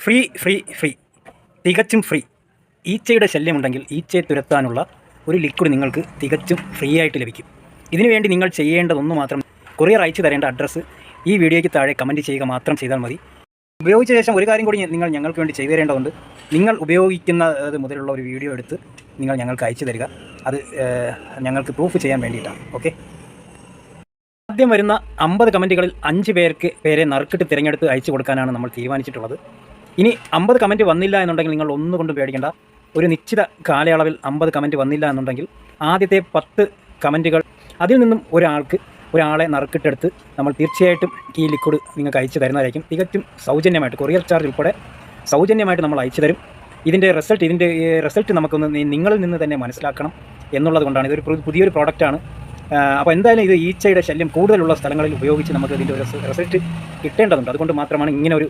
Free free free തികച്ചും free. ഈച്ചയുടെ ശല്യമുണ്ടെങ്കിൽ ഈച്ചയെ തുരത്താനുള്ള ഒരു liquid നിങ്ങൾക്ക് തികച്ചും ഫ്രീ ആയിട്ട് ലഭിക്കും. ഇതിനുവേണ്ടി നിങ്ങൾ ചെയ്യേണ്ടതൊന്നു മാത്രം, കൊറിയർ അയച്ചു തരേണ്ട അഡ്രസ്സ് ഈ വീഡിയോയ്ക്ക് താഴെ കമൻറ്റ് ചെയ്യുക മാത്രം ചെയ്താൽ മതി. ഉപയോഗിച്ച ശേഷം ഒരു കാര്യം കൂടി നിങ്ങൾ ഞങ്ങൾക്ക് വേണ്ടി ചെയ്തു തരേണ്ടതുണ്ട്. നിങ്ങൾ ഉപയോഗിക്കുന്നത് മുതലുള്ള ഒരു വീഡിയോ എടുത്ത് നിങ്ങൾ ഞങ്ങൾക്ക് അയച്ചു തരിക. അത് ഞങ്ങൾക്ക് പ്രൂഫ് ചെയ്യാൻ വേണ്ടിയിട്ടാണ്. ഓക്കെ. ആദ്യം വരുന്ന 50 കമൻറ്റുകളിൽ 5 പേരെ നറുക്കിട്ട് തിരഞ്ഞെടുത്ത് അയച്ചു കൊടുക്കാനാണ് നമ്മൾ തീരുമാനിച്ചിട്ടുള്ളത്. ഇനി 50 കമൻറ്റ് വന്നില്ല എന്നുണ്ടെങ്കിൽ നിങ്ങൾ ഒന്നുകൊണ്ടും പേടിക്കേണ്ട. ഒരു നിശ്ചിത കാലയളവിൽ 50 കമൻറ്റ് വന്നില്ല എന്നുണ്ടെങ്കിൽ ആദ്യത്തെ 10 കമൻറ്റുകൾ അതിൽ നിന്നും ഒരാളെ നറുക്കിട്ടെടുത്ത് നമ്മൾ തീർച്ചയായിട്ടും ഈ ലിക്വിഡ് നിങ്ങൾക്ക് അയച്ചു തരുന്നതായിരിക്കും. തികച്ചും സൗജന്യമായിട്ട്, കൊറിയർ ചാർജ് ഉൾപ്പെടെ സൗജന്യമായിട്ട് നമ്മൾ അയച്ചു തരും. ഇതിൻ്റെ റിസൾട്ട് നമുക്കൊന്ന് നിങ്ങളിൽ നിന്ന് തന്നെ മനസ്സിലാക്കണം എന്നുള്ളത് കൊണ്ടാണ്. ഇതൊരു പുതിയൊരു പ്രോഡക്റ്റാണ്. അപ്പോൾ എന്തായാലും ഇത് ഈച്ചയുടെ ശല്യം കൂടുതലുള്ള സ്ഥലങ്ങളിൽ ഉപയോഗിച്ച് നമുക്ക് ഇതിൻ്റെ ഒരു റിസൾട്ട് കിട്ടേണ്ടതുണ്ട്. അതുകൊണ്ട് മാത്രമാണ് ഇങ്ങനെ ഒരു